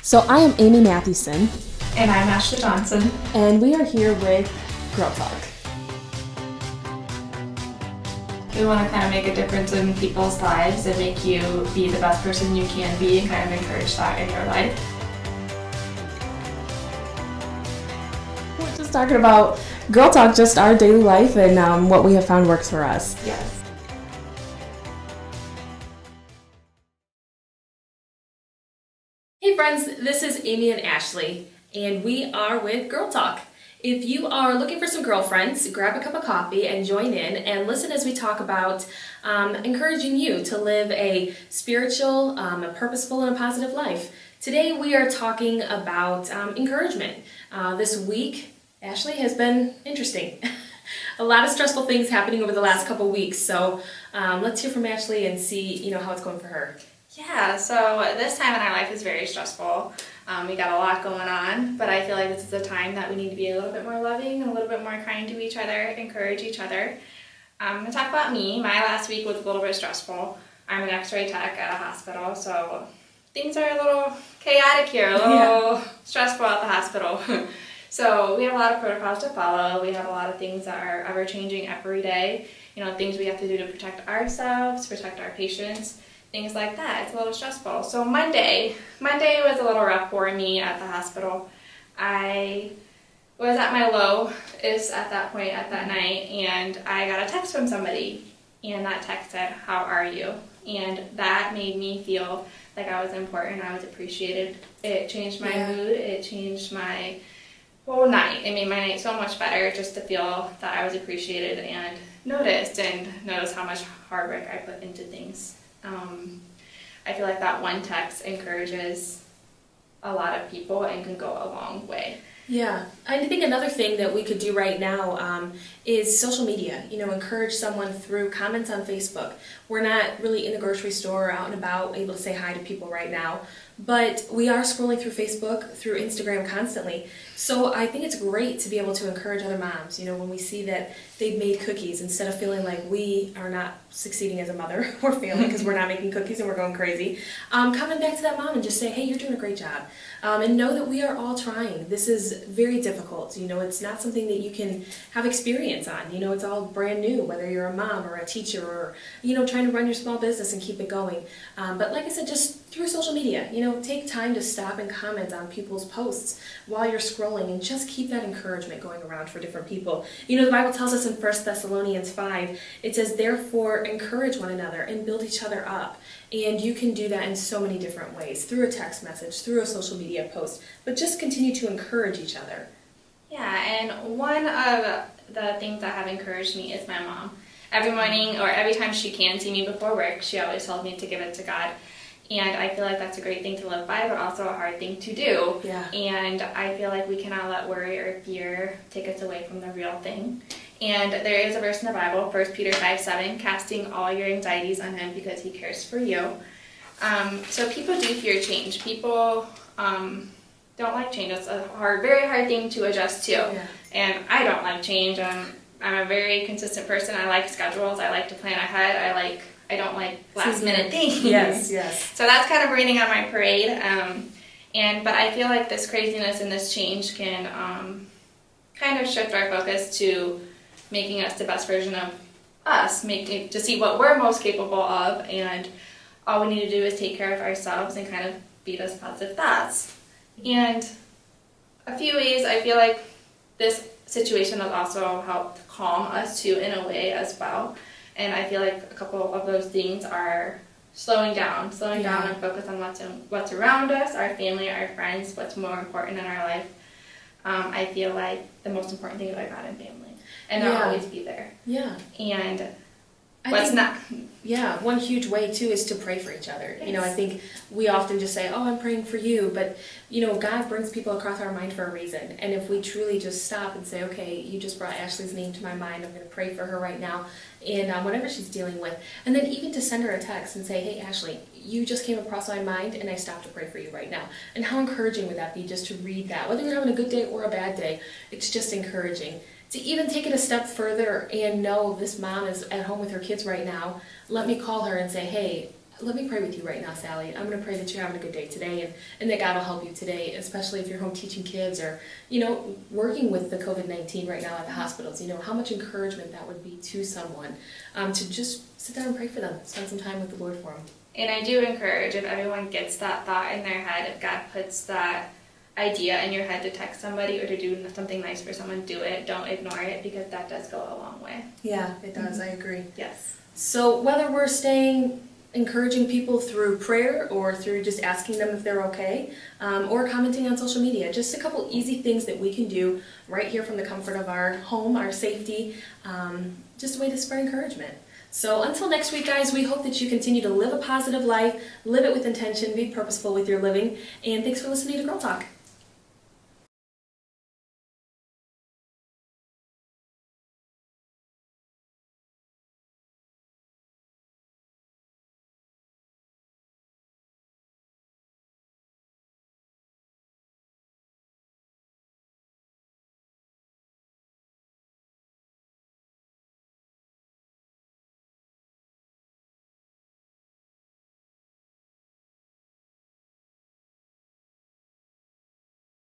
So I am Amy Mathewson. And I'm Ashley Johnson. And we are here with Girl Talk. We want to kind of make a difference in people's lives and make you be the best person you can be and kind of encourage that in your life. We're just talking about Girl Talk, just our daily life and what we have found works for us. Yes. Hey friends, this is Amy and Ashley, and we are with Girl Talk. If you are looking for some girlfriends, grab a cup of coffee and join in and listen as we talk about encouraging you to live a spiritual, a purposeful, and a positive life. Today we are talking about encouragement. This week, Ashley, has been interesting. A lot of stressful things happening over the last couple weeks, so let's hear from Ashley and see how it's going for her. Yeah, so this time in our life is very stressful. We got a lot going on, but I feel like this is a time that we need to be a little bit more loving and a little bit more kind to each other, encourage each other. I'm going to talk about me. My last week was a little bit stressful. I'm an x-ray tech at a hospital, so things are a little chaotic here, a little stressful at the hospital. So we have a lot of protocols to follow. We have a lot of things that are ever-changing every day. Things we have to do to protect ourselves, protect our patients, things like that. It's a little stressful. So Monday was a little rough for me at the hospital. I was at my lowest at that point at that night, and I got a text from somebody, and that text said, "How are you?" And that made me feel like I was important, I was appreciated. It changed my mood, it changed my whole night. It made my night so much better just to feel that I was appreciated and noticed how much hard work I put into things. I feel like that one text encourages a lot of people and can go a long way. Yeah, I think another thing that we could do right now is social media. Encourage someone through comments on Facebook. We're not really in the grocery store or out and about able to say hi to people right now, but we are scrolling through Facebook, through Instagram constantly. So I think it's great to be able to encourage other moms. When we see that they've made cookies, instead of feeling like we are not succeeding as a mother, we're failing because we're not making cookies and we're going crazy. Comment back to that mom and just say, hey, you're doing a great job. And know that we are all trying. This is very difficult. It's not something that you can have experience on. It's all brand new, whether you're a mom or a teacher or, trying to run your small business and keep it going. But like I said, just through social media, take time to stop and comment on people's posts while you're scrolling and just keep that encouragement going around for different people. The Bible tells us in 1 Thessalonians 5, it says, therefore, encourage one another and build each other up. And you can do that in so many different ways, through a text message, through a social media post, but just continue to encourage each other. Yeah, and one of the things that have encouraged me is my mom. Every morning or every time she can see me before work, she always tells me to give it to God. And I feel like that's a great thing to live by, but also a hard thing to do. Yeah. And I feel like we cannot let worry or fear take us away from the real thing. And there is a verse in the Bible, 1 Peter 5:7, casting all your anxieties on him because he cares for you. So people do fear change. People don't like change. It's a very hard thing to adjust to. Yeah. And I don't like change. I'm a very consistent person. I like schedules. I like to plan ahead. I don't like last minute things. Yes. So that's kind of raining on my parade. But I feel like this craziness and this change can kind of shift our focus to making us the best version of us, to see what we're most capable of, and all we need to do is take care of ourselves and kind of feed us positive thoughts. And a few ways I feel like this situation has also helped calm us too in a way as well. And I feel like a couple of those things are slowing down and focus on what's around us, our family, our friends, what's more important in our life. I feel like the most important thing is our God and family, and they'll always be there. Yeah. And one huge way too is to pray for each other. Yes. I think we often just say, oh, I'm praying for you, but God brings people across our mind for a reason. And if we truly just stop and say, okay, you just brought Ashley's name to my mind, I'm going to pray for her right now, and whatever she's dealing with, and then even to send her a text and say, hey, Ashley, you just came across my mind and I stopped to pray for you right now. And how encouraging would that be just to read that? Whether you're having a good day or a bad day, it's just encouraging. To even take it a step further and know this mom is at home with her kids right now, let me call her and say, hey, let me pray with you right now, Sally. I'm going to pray that you're having a good day today and that God will help you today, especially if you're home teaching kids or, working with the COVID-19 right now at the hospitals. How much encouragement that would be to someone to just sit down and pray for them, spend some time with the Lord for them. And I do encourage, if everyone gets that thought in their head, if God puts that idea in your head to text somebody or to do something nice for someone, do it. Don't ignore it, because that does go a long way. Yeah, it does. I agree. Yes. So whether we're encouraging people through prayer or through just asking them if they're okay, or commenting on social media, just a couple easy things that we can do right here from the comfort of our home, our safety, just a way to spread encouragement. So until next week, guys, we hope that you continue to live a positive life, live it with intention, be purposeful with your living, and thanks for listening to Girl Talk.